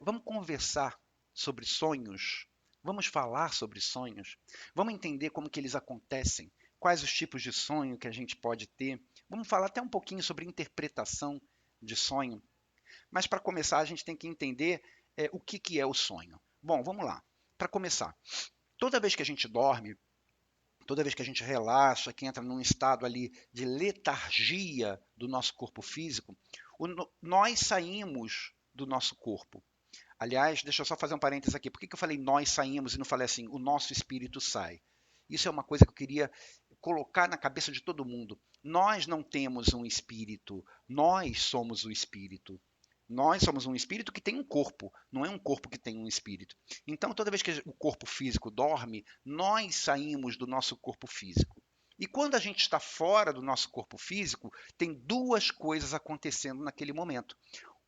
Vamos conversar sobre sonhos? Vamos falar sobre sonhos? Vamos entender como que eles acontecem? Quais os tipos de sonho que a gente pode ter? Vamos falar até um pouquinho sobre interpretação de sonho. Mas para começar, a gente tem que entender o que, que é o sonho. Bom, vamos lá. Para começar, toda vez que a gente dorme, toda vez que a gente relaxa, que entra num estado ali de letargia do nosso corpo físico, nós saímos do nosso corpo. Aliás, deixa eu só fazer um parênteses aqui. Por que eu falei nós saímos e não falei assim, o nosso espírito sai? Isso é uma coisa que eu queria colocar na cabeça de todo mundo. Nós não temos um espírito, nós somos o espírito. Nós somos um espírito que tem um corpo, não é um corpo que tem um espírito. Então, toda vez que o corpo físico dorme, nós saímos do nosso corpo físico. E quando a gente está fora do nosso corpo físico, tem duas coisas acontecendo naquele momento.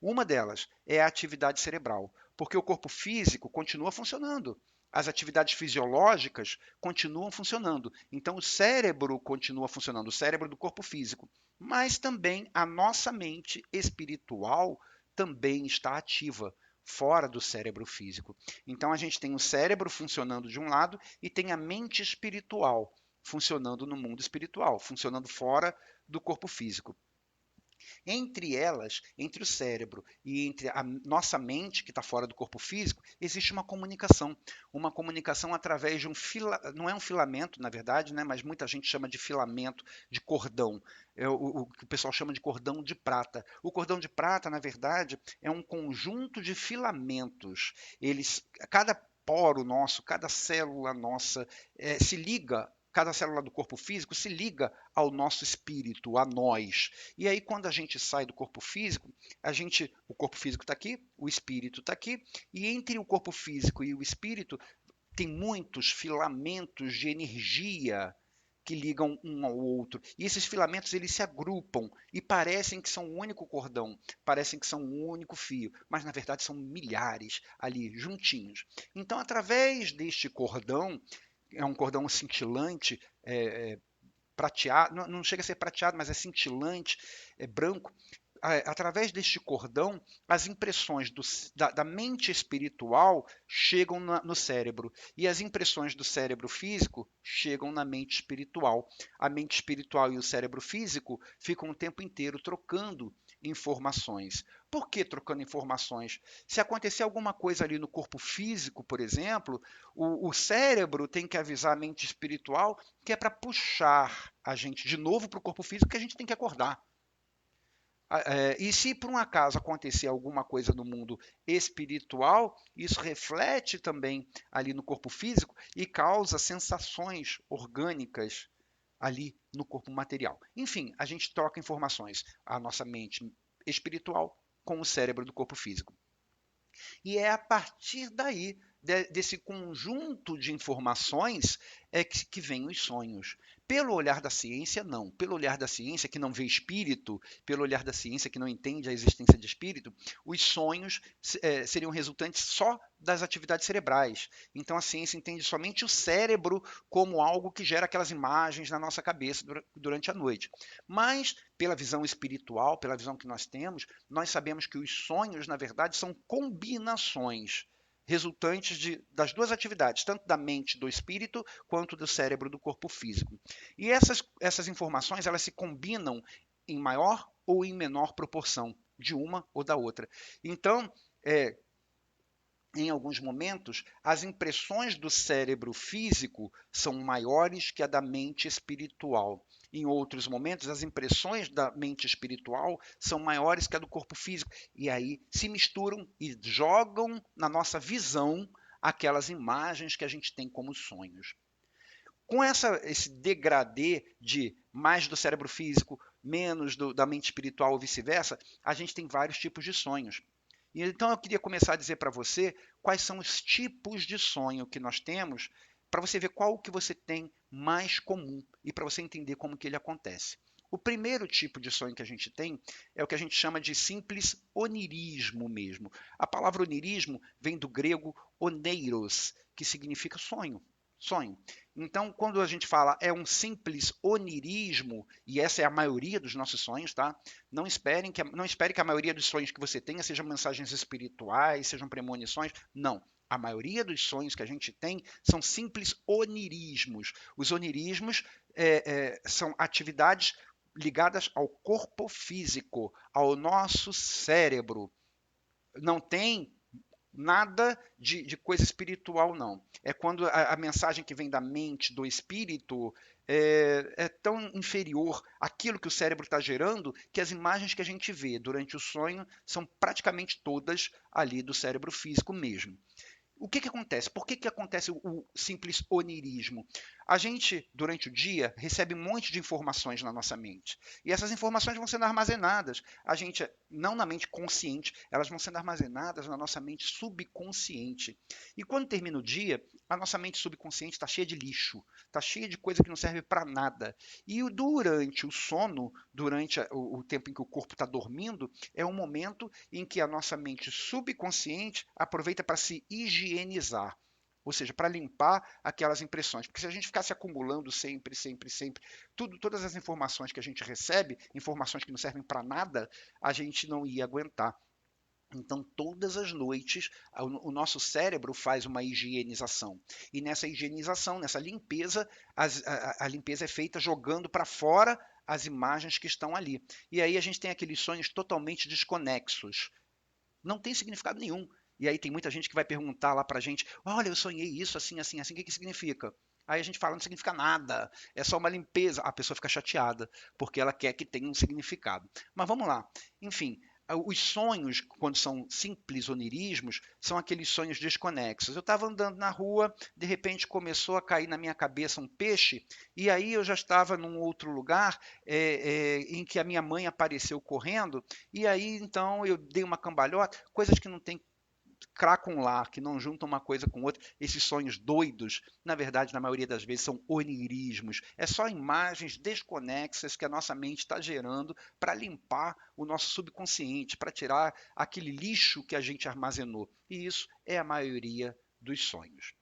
Uma delas é a atividade cerebral, porque o corpo físico continua funcionando. As atividades fisiológicas continuam funcionando. Então, o cérebro continua funcionando, o cérebro do corpo físico. Mas também a nossa mente espiritual também está ativa, fora do cérebro físico. Então, a gente tem o cérebro funcionando de um lado e tem a mente espiritual funcionando no mundo espiritual, funcionando fora do corpo físico. Entre elas, entre o cérebro e entre a nossa mente, que está fora do corpo físico, existe uma comunicação através de não é um filamento, na verdade, né, mas muita gente chama de filamento, de cordão, é o que o pessoal chama de cordão de prata. O cordão de prata, na verdade, é um conjunto de filamentos. Cada poro nosso, cada célula nossa se liga, cada célula do corpo físico se liga ao nosso espírito, a nós. E aí, quando a gente sai do corpo físico, o corpo físico está aqui, o espírito está aqui, e entre o corpo físico e o espírito tem muitos filamentos de energia que ligam um ao outro. E esses filamentos eles se agrupam e parecem que são um único cordão, parecem que são um único fio, mas na verdade são milhares ali juntinhos. Então, através deste cordão, é um cordão cintilante, prateado, não chega a ser prateado, mas é cintilante, é branco. Através deste cordão, as impressões da mente espiritual chegam no cérebro e as impressões do cérebro físico chegam na mente espiritual. A mente espiritual e o cérebro físico ficam o tempo inteiro trocando informações. Por que trocando informações? Se acontecer alguma coisa ali no corpo físico, por exemplo, o cérebro tem que avisar a mente espiritual que é para puxar a gente de novo para o corpo físico, que a gente tem que acordar. E se por um acaso acontecer alguma coisa no mundo espiritual, isso reflete também ali no corpo físico e causa sensações orgânicas ali no corpo material. Enfim, a gente troca informações, a nossa mente espiritual com o cérebro do corpo físico. E é a partir daí, desse conjunto de informações, é que vêm os sonhos. Pelo olhar da ciência, não. Pelo olhar da ciência, que não vê espírito, pelo olhar da ciência, que não entende a existência de espírito, os sonhos seriam resultantes só das atividades cerebrais. Então a ciência entende somente o cérebro como algo que gera aquelas imagens na nossa cabeça durante a noite. Mas, pela visão espiritual, pela visão que nós temos, nós sabemos que os sonhos, na verdade, são combinações resultantes das duas atividades, tanto da mente do espírito quanto do cérebro do corpo físico. E essas informações elas se combinam em maior ou em menor proporção de uma ou da outra. Então, em alguns momentos, as impressões do cérebro físico são maiores que a da mente espiritual. Em outros momentos, as impressões da mente espiritual são maiores que a do corpo físico. E aí se misturam e jogam na nossa visão aquelas imagens que a gente tem como sonhos. Com esse degradê de mais do cérebro físico, menos da mente espiritual ou vice-versa, a gente tem vários tipos de sonhos. E então eu queria começar a dizer para você quais são os tipos de sonho que nós temos, para você ver qual que você tem mais comum e para você entender como que ele acontece. O primeiro tipo de sonho que a gente tem é o que a gente chama de simples onirismo mesmo. A palavra onirismo vem do grego oneiros, que significa sonho. Sonho. Então, quando a gente fala é um simples onirismo, e essa é a maioria dos nossos sonhos, tá? Não espere que a maioria dos sonhos que você tenha sejam mensagens espirituais, sejam premonições. Não. A maioria dos sonhos que a gente tem são simples onirismos. Os onirismos são atividades ligadas ao corpo físico, ao nosso cérebro. Não tem nada de coisa espiritual, não. É quando a mensagem que vem da mente, do espírito, é tão inferior àquilo que o cérebro está gerando que as imagens que a gente vê durante o sonho são praticamente todas ali do cérebro físico mesmo. O que acontece? Por que acontece o simples onirismo? A gente, durante o dia, recebe um monte de informações na nossa mente. E essas informações vão sendo armazenadas. A gente, não na mente consciente, elas vão sendo armazenadas na nossa mente subconsciente. E quando termina o dia, a nossa mente subconsciente está cheia de lixo, está cheia de coisa que não serve para nada. E durante o sono, durante o tempo em que o corpo está dormindo, é um momento em que a nossa mente subconsciente aproveita para se higienizar, ou seja, para limpar aquelas impressões. Porque se a gente ficasse acumulando sempre, sempre, sempre, todas as informações que a gente recebe, informações que não servem para nada, a gente não ia aguentar. Então, todas as noites, o nosso cérebro faz uma higienização. E nessa higienização, nessa limpeza, a limpeza é feita jogando para fora as imagens que estão ali. E aí a gente tem aqueles sonhos totalmente desconexos. Não tem significado nenhum. E aí tem muita gente que vai perguntar lá pra gente: olha, eu sonhei isso, assim, assim, assim, o que que significa? Aí a gente fala, não significa nada, é só uma limpeza. A pessoa fica chateada, porque ela quer que tenha um significado. Mas vamos lá. Enfim, os sonhos, quando são simples onirismos, são aqueles sonhos desconexos. Eu estava andando na rua, de repente começou a cair na minha cabeça um peixe, e aí eu já estava num outro lugar em que a minha mãe apareceu correndo, e aí então eu dei uma cambalhota, coisas que não tem cracam lá, que não juntam uma coisa com outra, esses sonhos doidos, na verdade, na maioria das vezes, são onirismos. É só imagens desconexas que a nossa mente está gerando para limpar o nosso subconsciente, para tirar aquele lixo que a gente armazenou. E isso é a maioria dos sonhos.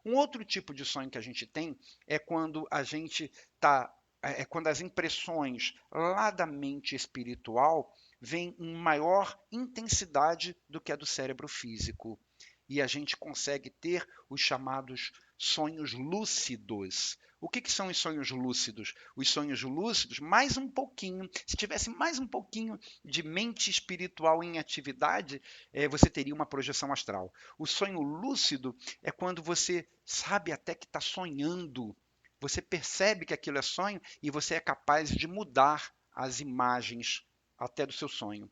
Um outro tipo de sonho que a gente tem é quando a gente está quando as impressões lá da mente espiritual vêm em maior intensidade do que a do cérebro físico. E a gente consegue ter os chamados sonhos lúcidos. O que são os sonhos lúcidos? Os sonhos lúcidos, mais um pouquinho, se tivesse mais um pouquinho de mente espiritual em atividade, você teria uma projeção astral. O sonho lúcido é quando você sabe até que está sonhando. Você percebe que aquilo é sonho e você é capaz de mudar as imagens até do seu sonho.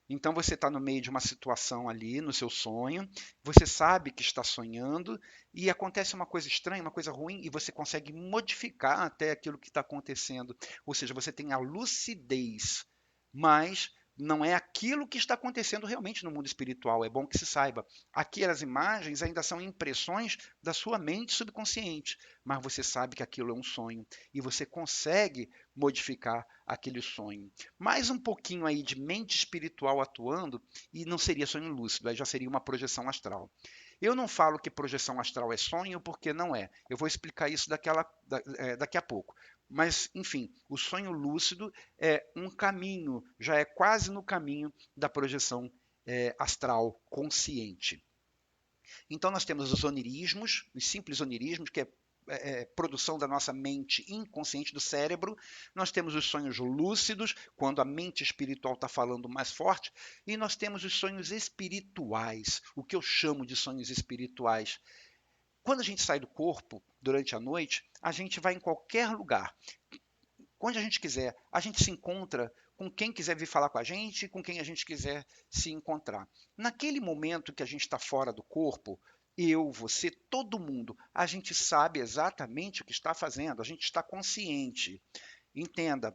Então você está no meio de uma situação ali, no seu sonho, você sabe que está sonhando e acontece uma coisa estranha, uma coisa ruim, e você consegue modificar até aquilo que está acontecendo. Ou seja, você tem a lucidez, mas não é aquilo que está acontecendo realmente no mundo espiritual. É bom que se saiba. Aquelas imagens ainda são impressões da sua mente subconsciente, mas você sabe que aquilo é um sonho e você consegue modificar aquele sonho. Mais um pouquinho aí de mente espiritual atuando e não seria sonho lúcido, aí já seria uma projeção astral. Eu não falo que projeção astral é sonho porque não é. Eu vou explicar isso daqui a pouco. Mas, enfim, o sonho lúcido é um caminho, já é quase no caminho da projeção astral consciente. Então, nós temos os onirismos, os simples onirismos, que é produção da nossa mente inconsciente do cérebro. Nós temos os sonhos lúcidos, quando a mente espiritual está falando mais forte. E nós temos os sonhos espirituais, o que eu chamo de sonhos espirituais. Quando a gente sai do corpo durante a noite, a gente vai em qualquer lugar. Quando a gente quiser, a gente se encontra com quem quiser vir falar com a gente, com quem a gente quiser se encontrar. Naquele momento que a gente está fora do corpo, eu, você, todo mundo, a gente sabe exatamente o que está fazendo, a gente está consciente. Entenda,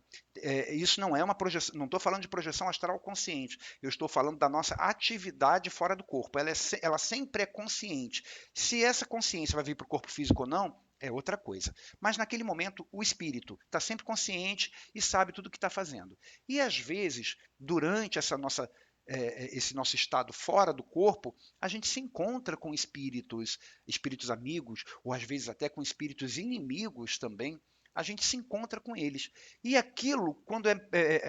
isso não é uma projeção, não estou falando de projeção astral consciente, eu estou falando da nossa atividade fora do corpo. Ela sempre é consciente. Se essa consciência vai vir para o corpo físico ou não, é outra coisa. Mas naquele momento, o espírito está sempre consciente e sabe tudo o que está fazendo. E às vezes, durante essa nossa esse nosso estado fora do corpo, a gente se encontra com espíritos, espíritos amigos, ou às vezes até com espíritos inimigos também. A gente se encontra com eles. E aquilo, quando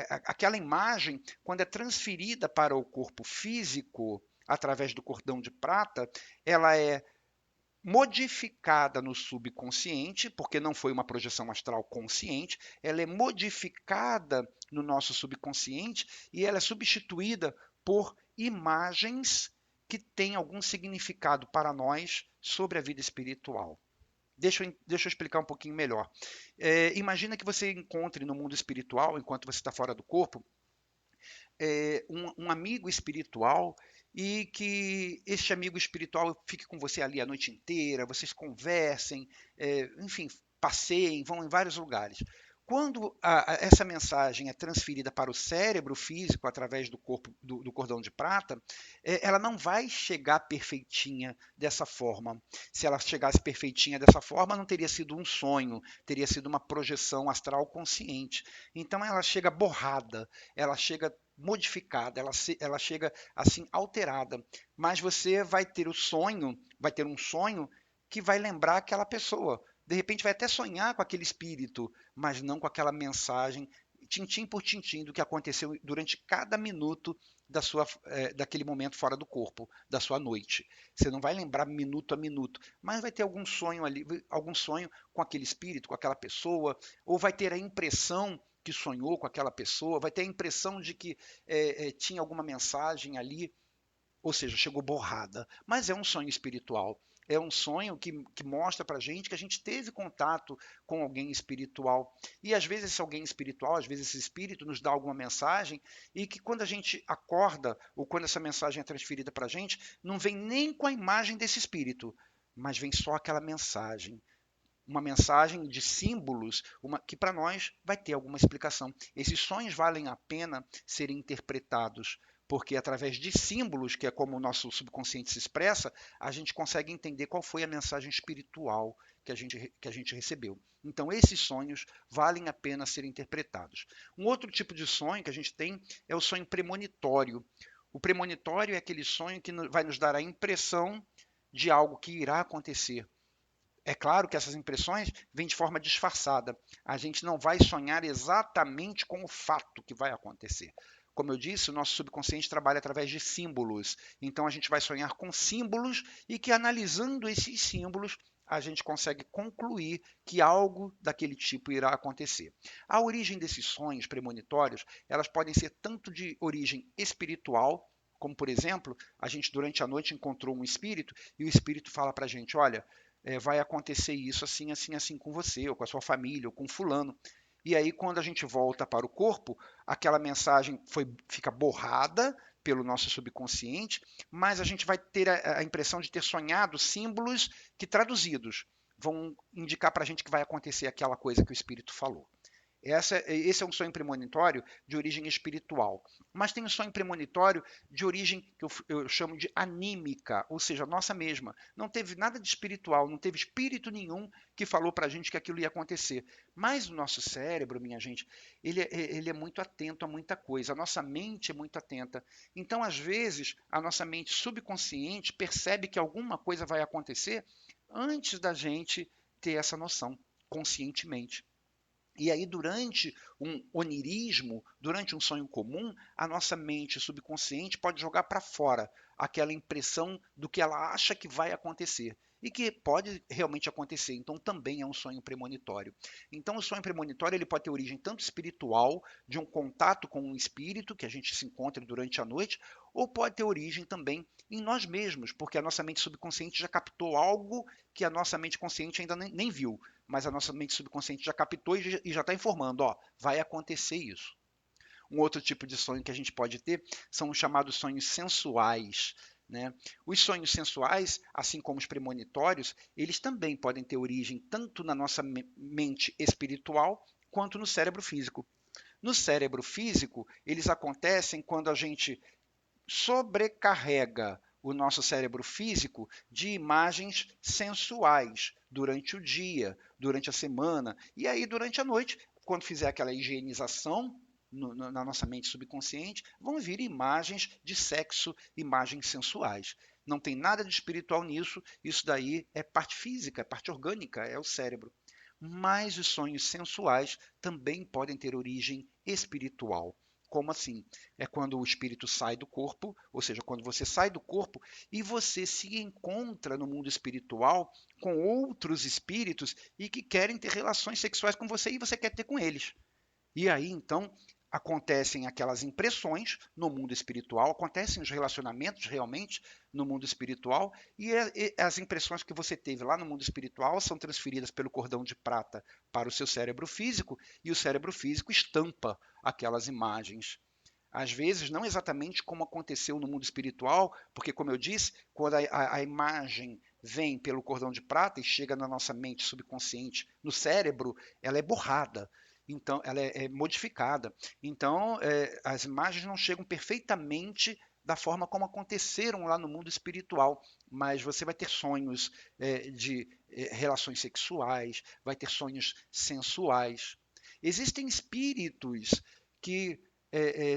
aquela imagem, quando é transferida para o corpo físico, através do cordão de prata, ela é modificada no subconsciente, porque não foi uma projeção astral consciente, ela é modificada no nosso subconsciente e ela é substituída por imagens que têm algum significado para nós sobre a vida espiritual. Deixa eu explicar um pouquinho melhor. Imagina que você encontre no mundo espiritual, enquanto você está fora do corpo, um amigo espiritual e que este amigo espiritual fique com você ali a noite inteira, vocês conversem, enfim, passeiem, vão em vários lugares. Quando essa mensagem é transferida para o cérebro físico através do corpo do cordão de prata, ela não vai chegar perfeitinha dessa forma. Se ela chegasse perfeitinha dessa forma, não teria sido um sonho, teria sido uma projeção astral consciente. Então ela chega borrada, ela chega modificada, ela chega assim alterada. Mas você vai ter vai ter um sonho que vai lembrar aquela pessoa. De repente vai até sonhar com aquele espírito, mas não com aquela mensagem, tintim por tintim, do que aconteceu durante cada minuto daquele momento fora do corpo, da sua noite. Você não vai lembrar minuto a minuto, mas vai ter algum sonho ali, algum sonho com aquele espírito, com aquela pessoa, ou vai ter a impressão que sonhou com aquela pessoa, vai ter a impressão de que tinha alguma mensagem ali, ou seja, chegou borrada. Mas é um sonho espiritual. É um sonho que mostra para a gente que a gente teve contato com alguém espiritual. E às vezes esse alguém espiritual, às vezes esse espírito nos dá alguma mensagem e que quando a gente acorda ou quando essa mensagem é transferida para a gente, não vem nem com a imagem desse espírito, mas vem só aquela mensagem. Uma mensagem de símbolos que para nós vai ter alguma explicação. Esses sonhos valem a pena serem interpretados, porque através de símbolos, que é como o nosso subconsciente se expressa, a gente consegue entender qual foi a mensagem espiritual que a gente recebeu. Então, esses sonhos valem a pena serem interpretados. Um outro tipo de sonho que a gente tem é o sonho premonitório. O premonitório é aquele sonho que vai nos dar a impressão de algo que irá acontecer. É claro que essas impressões vêm de forma disfarçada. A gente não vai sonhar exatamente com o fato que vai acontecer. Como eu disse, o nosso subconsciente trabalha através de símbolos. Então a gente vai sonhar com símbolos e que analisando esses símbolos a gente consegue concluir que algo daquele tipo irá acontecer. A origem desses sonhos premonitórios, elas podem ser tanto de origem espiritual, como por exemplo, a gente durante a noite encontrou um espírito e o espírito fala para a gente, olha, vai acontecer isso assim, assim, assim com você, ou com a sua família, ou com fulano. E aí, quando a gente volta para o corpo, aquela mensagem fica borrada pelo nosso subconsciente, mas a gente vai ter a impressão de ter sonhado símbolos que traduzidos vão indicar para a gente que vai acontecer aquela coisa que o espírito falou. Esse é um sonho premonitório de origem espiritual. Mas tem um sonho premonitório de origem que eu chamo de anímica, ou seja, nossa mesma. Não teve nada de espiritual, não teve espírito nenhum que falou para a gente que aquilo ia acontecer. Mas o nosso cérebro, minha gente, ele é muito atento a muita coisa. A nossa mente é muito atenta. Então, às vezes, a nossa mente subconsciente percebe que alguma coisa vai acontecer antes da gente ter essa noção conscientemente. E aí, durante um onirismo, durante um sonho comum, a nossa mente subconsciente pode jogar para fora aquela impressão do que ela acha que vai acontecer e que pode realmente acontecer. Então, também é um sonho premonitório. Então, o sonho premonitório ele pode ter origem tanto espiritual, de um contato com um espírito que a gente se encontra durante a noite, ou pode ter origem também em nós mesmos, porque a nossa mente subconsciente já captou algo que a nossa mente consciente ainda nem viu, mas a nossa mente subconsciente já captou e já está informando, ó, vai acontecer isso. Um outro tipo de sonho que a gente pode ter são os chamados sonhos sensuais. Né? Os sonhos sensuais, assim como os premonitórios, eles também podem ter origem tanto na nossa mente espiritual quanto no cérebro físico. No cérebro físico, eles acontecem quando a gente sobrecarrega o nosso cérebro físico de imagens sensuais durante o dia, durante a semana e aí durante a noite, quando fizer aquela higienização, na nossa mente subconsciente, vão vir imagens de sexo, imagens sensuais. Não tem nada de espiritual nisso, isso daí é parte física, é parte orgânica, é o cérebro. Mas os sonhos sensuais também podem ter origem espiritual. Como assim? É quando o espírito sai do corpo, ou seja, quando você sai do corpo e você se encontra no mundo espiritual com outros espíritos e que querem ter relações sexuais com você e você quer ter com eles. E aí, então, acontecem aquelas impressões no mundo espiritual, acontecem os relacionamentos realmente no mundo espiritual, e as impressões que você teve lá no mundo espiritual são transferidas pelo cordão de prata para o seu cérebro físico, e o cérebro físico estampa aquelas imagens. Às vezes, não exatamente como aconteceu no mundo espiritual, porque, como eu disse, quando a imagem vem pelo cordão de prata e chega na nossa mente subconsciente, no cérebro, ela é borrada. Então, ela é modificada. Então, as imagens não chegam perfeitamente da forma como aconteceram lá no mundo espiritual, mas você vai ter sonhos de relações sexuais, vai ter sonhos sensuais. Existem espíritos que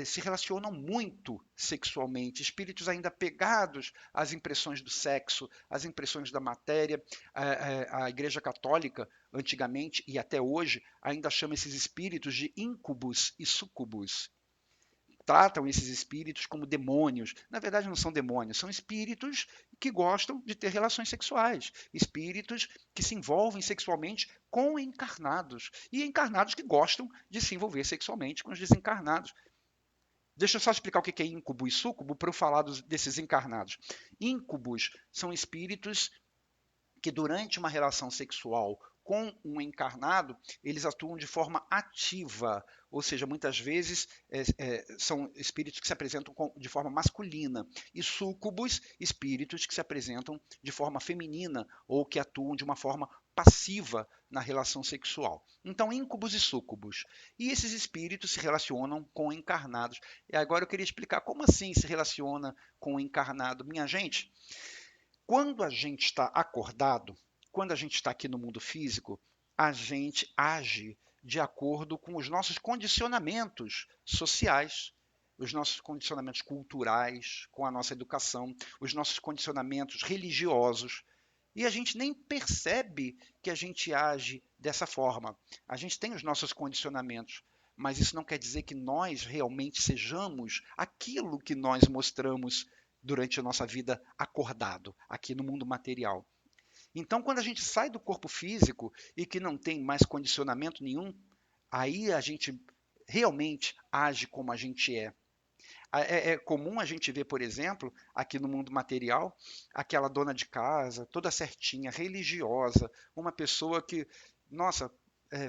se relacionam muito sexualmente, espíritos ainda pegados às impressões do sexo, às impressões da matéria. A Igreja Católica, antigamente e até hoje, ainda chama esses espíritos de íncubos e sucubus. Tratam esses espíritos como demônios. Na verdade, não são demônios, são espíritos que gostam de ter relações sexuais, espíritos que se envolvem sexualmente com encarnados e encarnados que gostam de se envolver sexualmente com os desencarnados. Deixa eu só explicar o que é íncubo e súcubo para eu falar desses encarnados. Íncubos são espíritos que durante uma relação sexual com um encarnado, eles atuam de forma ativa, ou seja, muitas vezes são espíritos que se apresentam de forma masculina, e súcubos, espíritos que se apresentam de forma feminina, ou que atuam de uma forma passiva na relação sexual. Então, íncubos e súcubos. E esses espíritos se relacionam com encarnados. E agora eu queria explicar como assim se relaciona com o encarnado. Minha gente, quando a gente está acordado, quando a gente está aqui no mundo físico, a gente age de acordo com os nossos condicionamentos sociais, os nossos condicionamentos culturais, com a nossa educação, os nossos condicionamentos religiosos. E a gente nem percebe que a gente age dessa forma. A gente tem os nossos condicionamentos, mas isso não quer dizer que nós realmente sejamos aquilo que nós mostramos durante a nossa vida acordado, aqui no mundo material. Então, quando a gente sai do corpo físico e que não tem mais condicionamento nenhum, aí a gente realmente age como a gente é. É comum a gente ver, por exemplo, aqui no mundo material, aquela dona de casa, toda certinha, religiosa, uma pessoa que, nossa,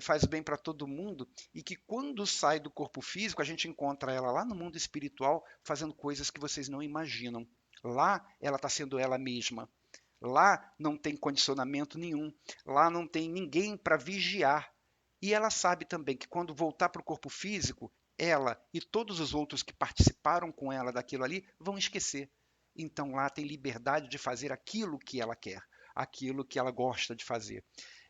faz bem para todo mundo e que quando sai do corpo físico, a gente encontra ela lá no mundo espiritual fazendo coisas que vocês não imaginam. Lá ela está sendo ela mesma. Lá não tem condicionamento nenhum. Lá não tem ninguém para vigiar. E ela sabe também que quando voltar para o corpo físico, ela e todos os outros que participaram com ela daquilo ali vão esquecer. Então lá tem liberdade de fazer aquilo que ela quer, aquilo que ela gosta de fazer.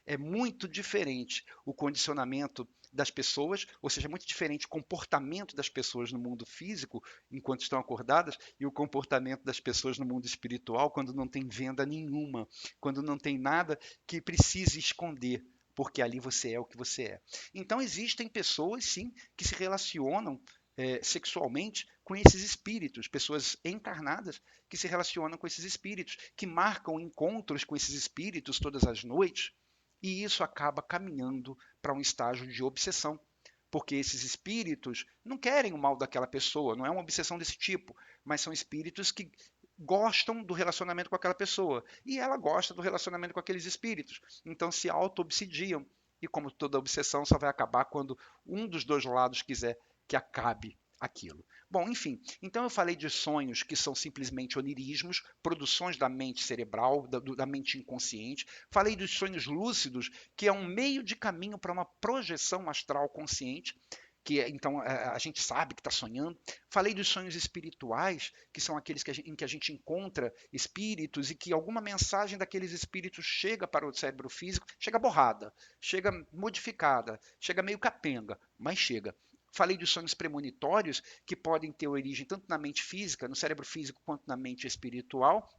É muito diferente o condicionamento das pessoas, ou seja, é muito diferente o comportamento das pessoas no mundo físico enquanto estão acordadas e o comportamento das pessoas no mundo espiritual quando não tem venda nenhuma, quando não tem nada que precise esconder, porque ali você é o que você é. Então existem pessoas, sim, que se relacionam sexualmente com esses espíritos, pessoas encarnadas que se relacionam com esses espíritos, que marcam encontros com esses espíritos todas as noites, e isso acaba caminhando para um estágio de obsessão, porque esses espíritos não querem o mal daquela pessoa, não é uma obsessão desse tipo, mas são espíritos que gostam do relacionamento com aquela pessoa e ela gosta do relacionamento com aqueles espíritos. Então se auto-obsidiam. E como toda obsessão só vai acabar quando um dos dois lados quiser que acabe aquilo. Bom, enfim, então eu falei de sonhos que são simplesmente onirismos, produções da mente cerebral, da mente inconsciente. Falei dos sonhos lúcidos, que é um meio de caminho para uma projeção astral consciente, que então a gente sabe que está sonhando. Falei dos sonhos espirituais, que são aqueles em que a gente encontra espíritos e que alguma mensagem daqueles espíritos chega para o cérebro físico, chega borrada, chega modificada, chega meio capenga, mas chega. Falei dos sonhos premonitórios, que podem ter origem tanto na mente física, no cérebro físico, quanto na mente espiritual.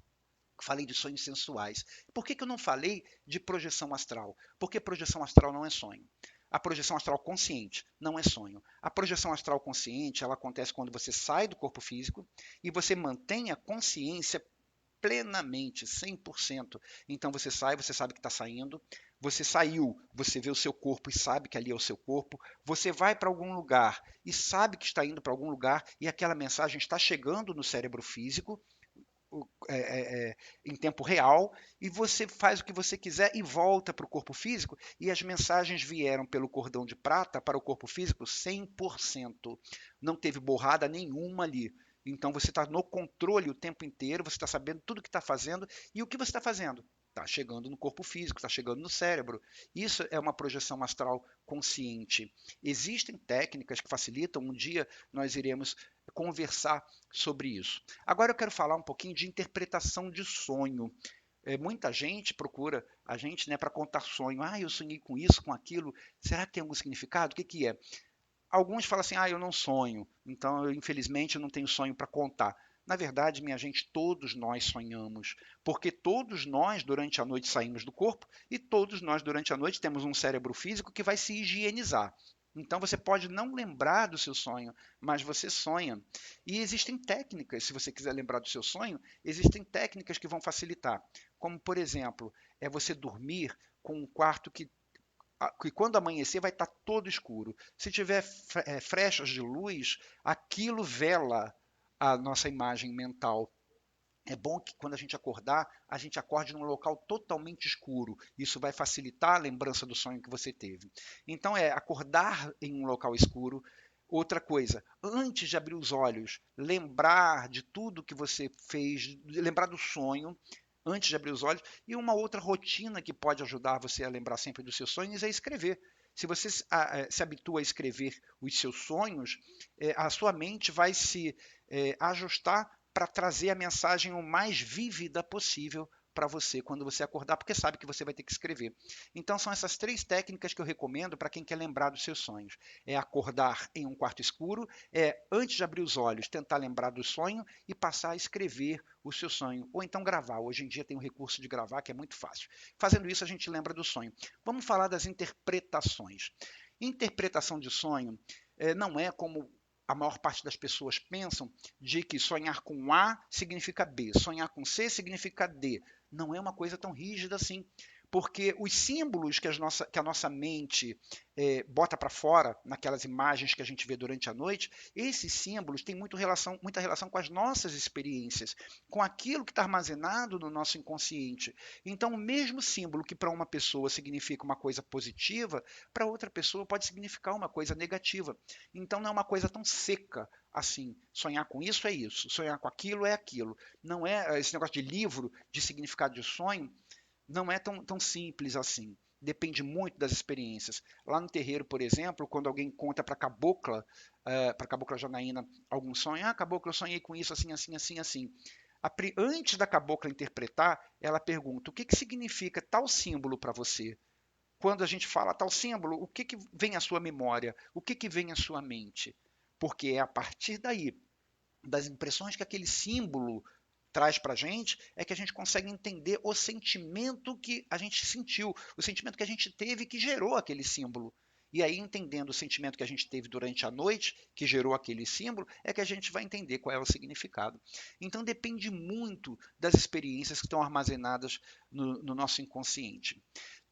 Falei de sonhos sensuais. Por que eu não falei de projeção astral? Porque projeção astral não é sonho. A projeção astral consciente não é sonho. A projeção astral consciente, ela acontece quando você sai do corpo físico e você mantém a consciência plenamente, 100%. Então você sai, você sabe que está saindo. Você saiu, você vê o seu corpo e sabe que ali é o seu corpo. Você vai para algum lugar e sabe que está indo para algum lugar e aquela mensagem está chegando no cérebro físico em tempo real, e você faz o que você quiser e volta para o corpo físico, e as mensagens vieram pelo cordão de prata para o corpo físico 100%. Não teve borrada nenhuma ali. Então você está no controle o tempo inteiro, você está sabendo tudo o que está fazendo, e o que você está fazendo? Está chegando no corpo físico, está chegando no cérebro. Isso é uma projeção astral consciente. Existem técnicas que facilitam, um dia nós iremos conversar sobre isso. Agora eu quero falar um pouquinho de interpretação de sonho. Muita gente procura a gente, né, para contar sonho. Ah, eu sonhei com isso, com aquilo. Será que tem algum significado? O que, que é? Alguns falam assim, ah, eu não sonho. Então, infelizmente, eu não tenho sonho para contar. Na verdade, minha gente, todos nós sonhamos, porque todos nós, durante a noite, saímos do corpo e todos nós, durante a noite, temos um cérebro físico que vai se higienizar. Então, você pode não lembrar do seu sonho, mas você sonha. E existem técnicas, se você quiser lembrar do seu sonho, existem técnicas que vão facilitar. Como, por exemplo, é você dormir com um quarto que quando amanhecer vai estar todo escuro. Se tiver frechas de luz, aquilo vela a nossa imagem mental. É bom que quando a gente acordar, a gente acorde num local totalmente escuro. Isso vai facilitar a lembrança do sonho que você teve. Então é acordar em um local escuro. Outra coisa, antes de abrir os olhos, lembrar de tudo que você fez, lembrar do sonho, antes de abrir os olhos. E uma outra rotina que pode ajudar você a lembrar sempre dos seus sonhos é escrever. Se você se habitua a escrever os seus sonhos, a sua mente vai se ajustar para trazer a mensagem o mais vívida possível para você quando você acordar, porque sabe que você vai ter que escrever. Então são essas três técnicas que eu recomendo para quem quer lembrar dos seus sonhos. É acordar em um quarto escuro, antes de abrir os olhos, tentar lembrar do sonho e passar a escrever o seu sonho, ou então gravar. Hoje em dia tem o recurso de gravar, que é muito fácil. Fazendo isso, a gente lembra do sonho. Vamos falar das interpretações. Interpretação de sonho não é como a maior parte das pessoas pensam, de que sonhar com A significa B, sonhar com C significa D. Não é uma coisa tão rígida assim. Porque os símbolos que a nossa mente bota para fora, naquelas imagens que a gente vê durante a noite, esses símbolos têm muita relação com as nossas experiências, com aquilo que está armazenado no nosso inconsciente. Então, o mesmo símbolo que para uma pessoa significa uma coisa positiva, para outra pessoa pode significar uma coisa negativa. Então, não é uma coisa tão seca assim. Sonhar com isso é isso, sonhar com aquilo é aquilo. Não é esse negócio de livro, de significado de sonho, não é tão simples assim. Depende muito das experiências. Lá no terreiro, por exemplo, quando alguém conta para a cabocla Janaína algum sonho, ah, cabocla, eu sonhei com isso, assim, assim, assim, assim. Antes da cabocla interpretar, ela pergunta: o que, que significa tal símbolo para você? Quando a gente fala tal símbolo, o que, que vem à sua memória? O que, que vem à sua mente? Porque é a partir daí, das impressões que aquele símbolo traz para a gente, é que a gente consegue entender o sentimento que a gente sentiu, o sentimento que a gente teve que gerou aquele símbolo. E aí, entendendo o sentimento que a gente teve durante a noite, que gerou aquele símbolo, é que a gente vai entender qual é o significado. Então, depende muito das experiências que estão armazenadas no nosso inconsciente.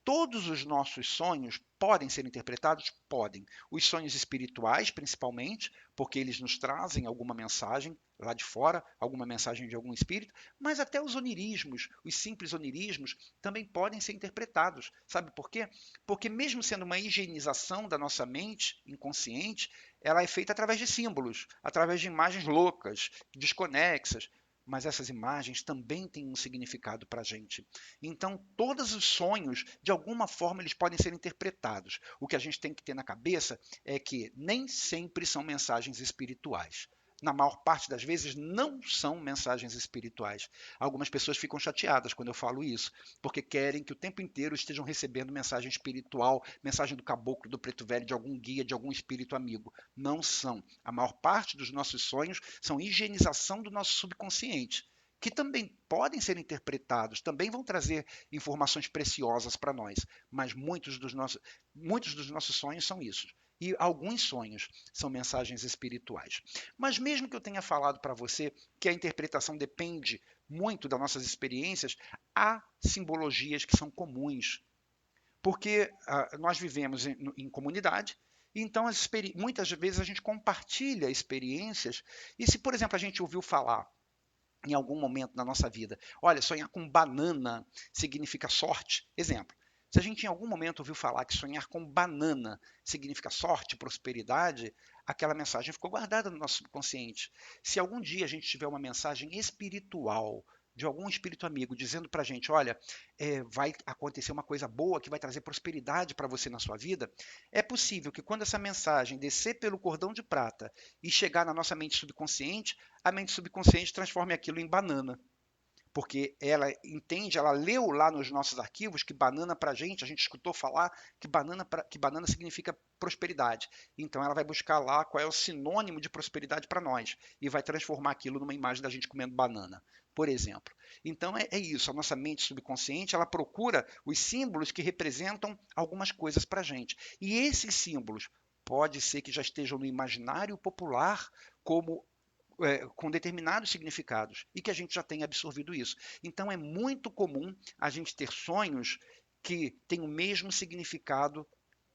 Todos os nossos sonhos podem ser interpretados? Podem. Os sonhos espirituais, principalmente, porque eles nos trazem alguma mensagem lá de fora, alguma mensagem de algum espírito, mas até os onirismos, os simples onirismos, também podem ser interpretados. Sabe por quê? Porque mesmo sendo uma higienização da nossa mente inconsciente, ela é feita através de símbolos, através de imagens loucas, desconexas, mas essas imagens também têm um significado para a gente. Então, todos os sonhos, de alguma forma, eles podem ser interpretados. O que a gente tem que ter na cabeça é que nem sempre são mensagens espirituais. na maior parte das vezes, não são mensagens espirituais. Algumas pessoas ficam chateadas quando eu falo isso, porque querem que o tempo inteiro estejam recebendo mensagem espiritual, mensagem do caboclo, do preto velho, de algum guia, de algum espírito amigo. Não são. A maior parte dos nossos sonhos são higienização do nosso subconsciente, que também podem ser interpretados, também vão trazer informações preciosas para nós, mas muitos dos nossos sonhos são isso. E alguns sonhos são mensagens espirituais. Mas mesmo que eu tenha falado para você que a interpretação depende muito das nossas experiências, há simbologias que são comuns, porque nós vivemos em comunidade, então muitas vezes a gente compartilha experiências, e se, por exemplo, a gente ouviu falar em algum momento da nossa vida, olha, sonhar com banana significa sorte, exemplo. Se a gente em algum momento ouviu falar que sonhar com banana significa sorte, prosperidade, aquela mensagem ficou guardada no nosso subconsciente. Se algum dia a gente tiver uma mensagem espiritual de algum espírito amigo dizendo para a gente, olha, vai acontecer uma coisa boa que vai trazer prosperidade para você na sua vida, é possível que quando essa mensagem descer pelo cordão de prata e chegar na nossa mente subconsciente, a mente subconsciente transforme aquilo em banana. Porque ela entende, ela leu lá nos nossos arquivos que banana para a gente escutou falar que banana significa prosperidade. Então ela vai buscar lá qual é o sinônimo de prosperidade para nós e vai transformar aquilo numa imagem da gente comendo banana, por exemplo. Então é isso, a nossa mente subconsciente ela procura os símbolos que representam algumas coisas para a gente. E esses símbolos pode ser que já estejam no imaginário popular como com determinados significados e que a gente já tenha absorvido isso. Então é muito comum a gente ter sonhos que têm o mesmo significado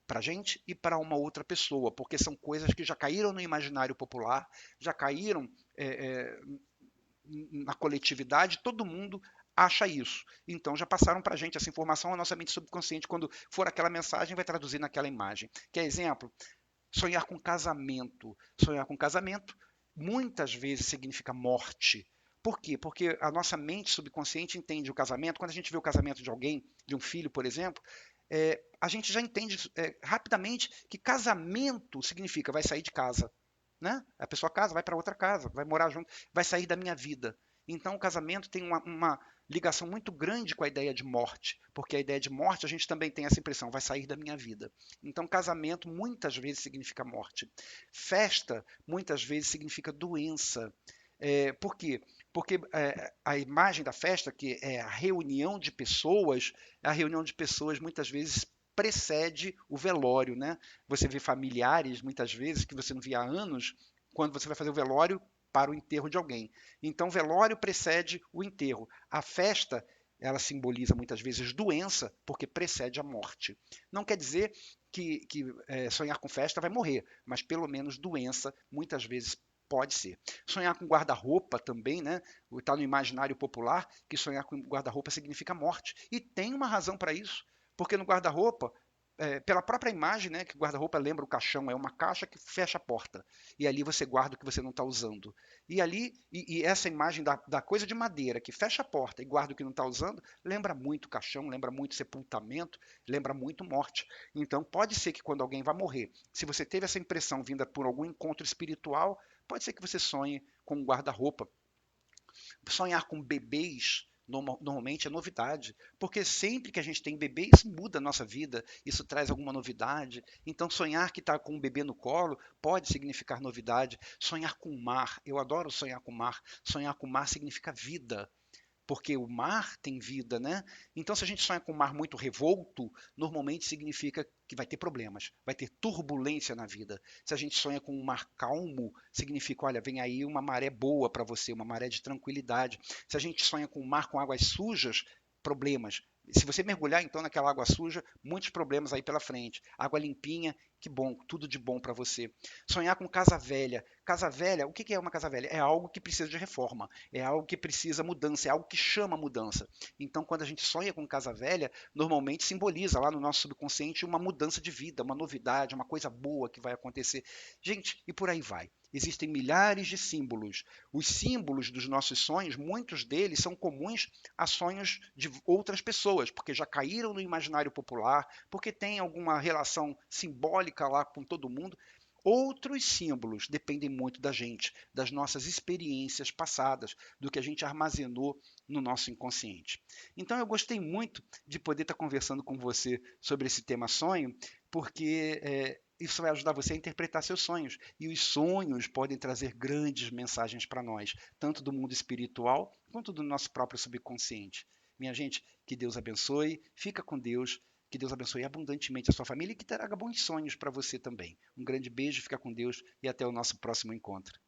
para a gente e para uma outra pessoa, porque são coisas que já caíram no imaginário popular, já caíram na coletividade, todo mundo acha isso. Então já passaram para a gente essa informação, a nossa mente subconsciente, quando for aquela mensagem, vai traduzir naquela imagem. Quer exemplo? Sonhar com casamento. Sonhar com casamento muitas vezes significa morte. Por quê? Porque a nossa mente subconsciente entende o casamento. Quando a gente vê o casamento de alguém, de um filho, por exemplo, a gente já entende rapidamente que casamento significa vai sair de casa. Né? A pessoa casa, vai para outra casa, vai morar junto, vai sair da minha vida. Então o casamento tem uma ligação muito grande com a ideia de morte, porque a ideia de morte a gente também tem essa impressão, vai sair da minha vida. Então casamento muitas vezes significa morte. Festa muitas vezes significa doença. Por quê? Porque a imagem da festa, que é a reunião de pessoas muitas vezes precede o velório, né? Você vê familiares, muitas vezes, que você não via há anos, quando você vai fazer o velório para o enterro de alguém. Então, o velório precede o enterro. A festa, ela simboliza muitas vezes doença, porque precede a morte. Não quer dizer que sonhar com festa vai morrer, mas pelo menos doença, muitas vezes pode ser. Sonhar com guarda-roupa também, né? Está no imaginário popular que sonhar com guarda-roupa significa morte. E tem uma razão para isso. Porque no guarda-roupa, pela própria imagem, né, que o guarda-roupa lembra o caixão, é uma caixa que fecha a porta. E ali você guarda o que você não está usando. E ali, essa imagem da coisa de madeira que fecha a porta e guarda o que não está usando, lembra muito caixão, lembra muito sepultamento, lembra muito morte. Então pode ser que quando alguém vai morrer, se você teve essa impressão vinda por algum encontro espiritual, pode ser que você sonhe com um guarda-roupa. Sonhar com bebês normalmente é novidade, porque sempre que a gente tem bebê, isso muda a nossa vida, isso traz alguma novidade. Então, sonhar que está com um bebê no colo pode significar novidade. Sonhar com o mar, eu adoro sonhar com o mar. Sonhar com o mar significa vida, porque o mar tem vida, né? Então, se a gente sonha com um mar muito revolto, normalmente significa que vai ter problemas, vai ter turbulência na vida. Se a gente sonha com um mar calmo, significa, olha, vem aí uma maré boa para você, uma maré de tranquilidade. Se a gente sonha com um mar com águas sujas, problemas. Se você mergulhar então naquela água suja, muitos problemas aí pela frente. Água limpinha, que bom, tudo de bom para você. Sonhar com casa velha. Casa velha, o que é uma casa velha? É algo que precisa de reforma, é algo que precisa mudança, é algo que chama mudança. Então, quando a gente sonha com casa velha, normalmente simboliza lá no nosso subconsciente uma mudança de vida, uma novidade, uma coisa boa que vai acontecer. Gente, e por aí vai. Existem milhares de símbolos. Os símbolos dos nossos sonhos, muitos deles são comuns a sonhos de outras pessoas, porque já caíram no imaginário popular, porque tem alguma relação simbólica lá com todo mundo. Outros símbolos dependem muito da gente, das nossas experiências passadas, do que a gente armazenou no nosso inconsciente. Então, eu gostei muito de poder estar conversando com você sobre esse tema sonho, porque isso vai ajudar você a interpretar seus sonhos. E os sonhos podem trazer grandes mensagens para nós, tanto do mundo espiritual quanto do nosso próprio subconsciente. Minha gente, que Deus abençoe, fica com Deus, que Deus abençoe abundantemente a sua família e que traga bons sonhos para você também. Um grande beijo, fica com Deus e até o nosso próximo encontro.